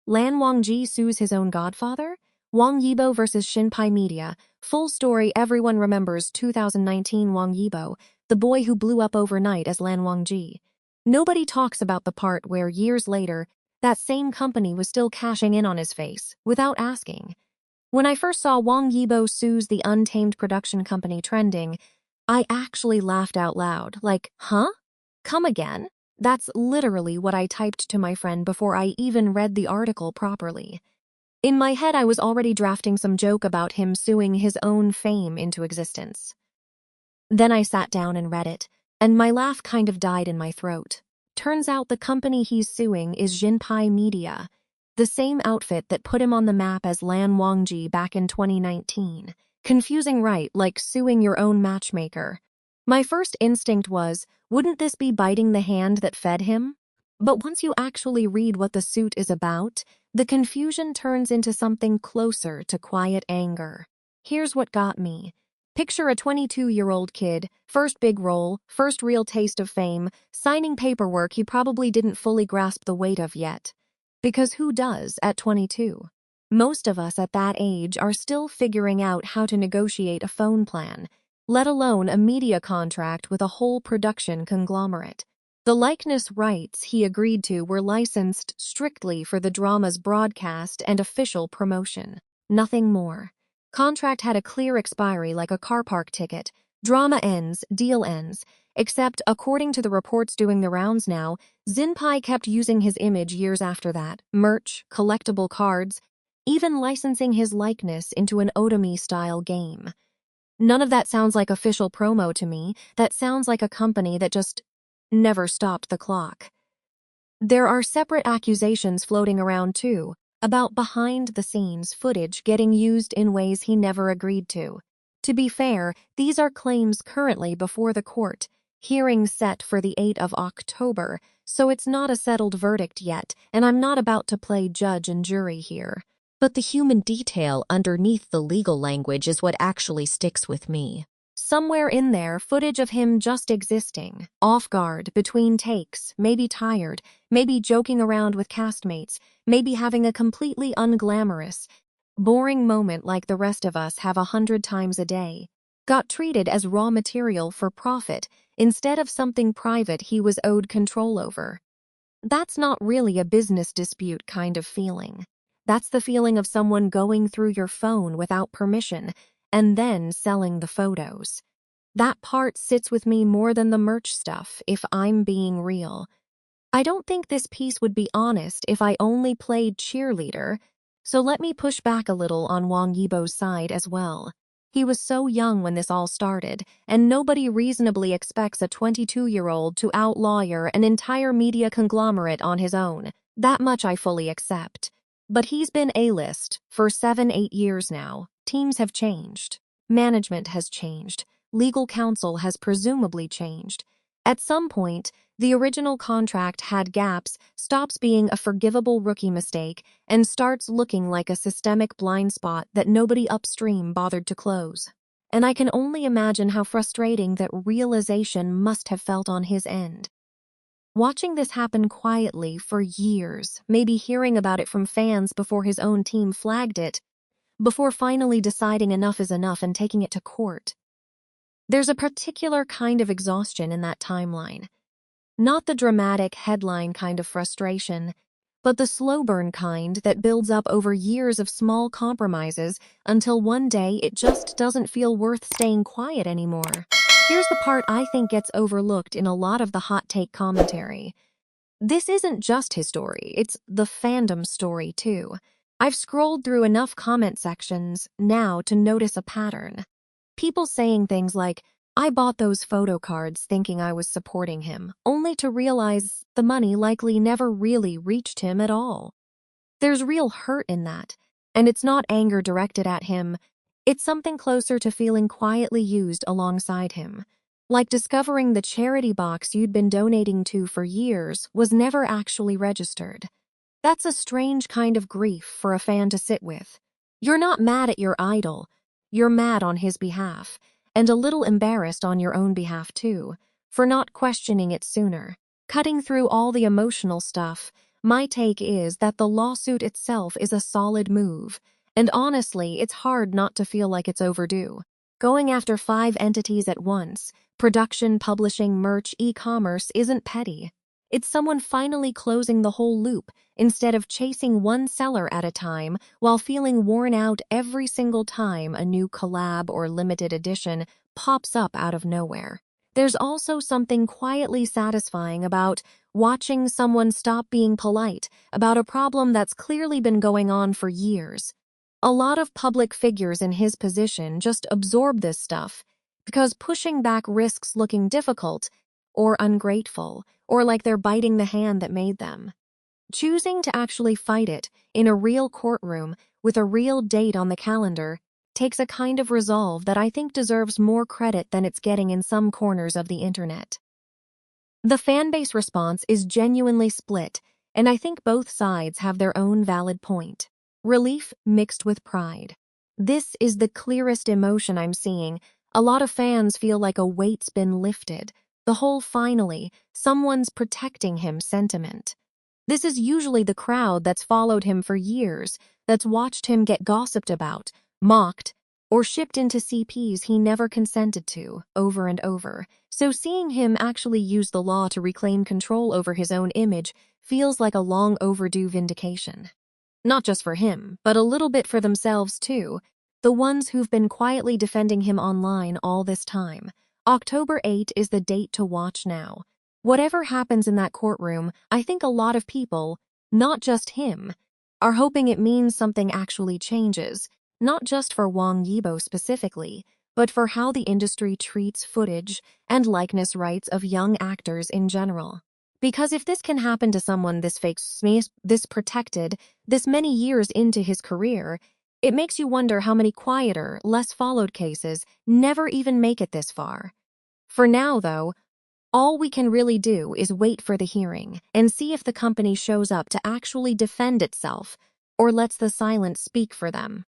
Lan Wangji sues his own godfather? Wang Yibo versus Xinpai Media. Full story. Everyone remembers 2019 Wang Yibo, the boy who blew up overnight as Lan Wangji. Nobody talks about the part where years later, that same company was still cashing in on his face, without asking. When I first saw Wang Yibo sues the Untamed production company trending, I actually laughed out loud, like, huh? Come again? That's literally what I typed to my friend before I even read the article properly. In my head, I was already drafting some joke about him suing his own fame into existence. Then I sat down and read it, and my laugh kind of died in my throat. Turns out the company he's suing is Xinpai Media, the same outfit that put him on the map as Lan Wangji back in 2019. Confusing, right? Like suing your own matchmaker. My first instinct was, wouldn't this be biting the hand that fed him? But once you actually read what the suit is about, the confusion turns into something closer to quiet anger. Here's what got me. Picture a 22-year-old kid, first big role, first real taste of fame, signing paperwork he probably didn't fully grasp the weight of yet. Because who does at 22? Most of us at that age are still figuring out how to negotiate a phone plan, let alone a media contract with a whole production conglomerate. The likeness rights he agreed to were licensed strictly for the drama's broadcast and official promotion. Nothing more. Contract had a clear expiry like a car park ticket. Drama ends, deal ends. Except, according to the reports doing the rounds now, Xinpai kept using his image years after that. Merch, collectible cards, even licensing his likeness into an Otomi-style game. None of that sounds like official promo to me. That sounds like a company that just never stopped the clock. There are separate accusations floating around too, about behind-the-scenes footage getting used in ways he never agreed to. To be fair, these are claims currently before the court, hearing set for the 8th of October, so it's not a settled verdict yet, and I'm not about to play judge and jury here. But the human detail underneath the legal language is what actually sticks with me. Somewhere in there, footage of him just existing, off guard, between takes, maybe tired, maybe joking around with castmates, maybe having a completely unglamorous, boring moment like the rest of us have 100 times a day, got treated as raw material for profit instead of something private he was owed control over. That's not really a business dispute kind of feeling. That's the feeling of someone going through your phone without permission and then selling the photos. That part sits with me more than the merch stuff, if I'm being real. I don't think this piece would be honest if I only played cheerleader, so let me push back a little on Wang Yibo's side as well. He was so young when this all started, and nobody reasonably expects a 22-year-old to outlawyer an entire media conglomerate on his own. That much I fully accept. But he's been A-list for 7-8 years now. Teams have changed. Management has changed. Legal counsel has presumably changed. At some point, the original contract had gaps, stops being a forgivable rookie mistake, and starts looking like a systemic blind spot that nobody upstream bothered to close. And I can only imagine how frustrating that realization must have felt on his end. Watching this happen quietly for years, maybe hearing about it from fans before his own team flagged it, before finally deciding enough is enough and taking it to court. There's a particular kind of exhaustion in that timeline. Not the dramatic headline kind of frustration, but the slow burn kind that builds up over years of small compromises until one day it just doesn't feel worth staying quiet anymore. Here's the part I think gets overlooked in a lot of the hot take commentary. This isn't just his story, it's the fandom story too. I've scrolled through enough comment sections now to notice a pattern. People saying things like, I bought those photo cards thinking I was supporting him, only to realize the money likely never really reached him at all. There's real hurt in that, and it's not anger directed at him. It's something closer to feeling quietly used alongside him. Like discovering the charity box you'd been donating to for years was never actually registered. That's a strange kind of grief for a fan to sit with. You're not mad at your idol. You're mad on his behalf, and a little embarrassed on your own behalf too, for not questioning it sooner. Cutting through all the emotional stuff, My take is that the lawsuit itself is a solid move, and honestly, it's hard not to feel like it's overdue. Going after 5 entities at once, production, publishing, merch, e-commerce, isn't petty. It's someone finally closing the whole loop instead of chasing one seller at a time while feeling worn out every single time a new collab or limited edition pops up out of nowhere. There's also something quietly satisfying about watching someone stop being polite about a problem that's clearly been going on for years. A lot of public figures in his position just absorb this stuff because pushing back risks looking difficult or ungrateful or like they're biting the hand that made them. Choosing to actually fight it in a real courtroom with a real date on the calendar takes a kind of resolve that I think deserves more credit than it's getting in some corners of the internet. The fanbase response is genuinely split, and I think both sides have their own valid point. Relief mixed with pride. This is the clearest emotion I'm seeing. A lot of fans feel like a weight's been lifted. The whole finally, someone's protecting him sentiment. This is usually the crowd that's followed him for years, that's watched him get gossiped about, mocked, or shipped into CPs he never consented to, over and over. So seeing him actually use the law to reclaim control over his own image feels like a long overdue vindication. Not just for him, but a little bit for themselves too, the ones who've been quietly defending him online all this time. October 8 is the date to watch now. Whatever happens in that courtroom, I think a lot of people, not just him, are hoping it means something actually changes, not just for Wang Yibo specifically, but for how the industry treats footage and likeness rights of young actors in general. Because if this can happen to someone this protected, this many years into his career, it makes you wonder how many quieter, less followed cases never even make it this far. For now, though, all we can really do is wait for the hearing and see if the company shows up to actually defend itself or lets the silence speak for them.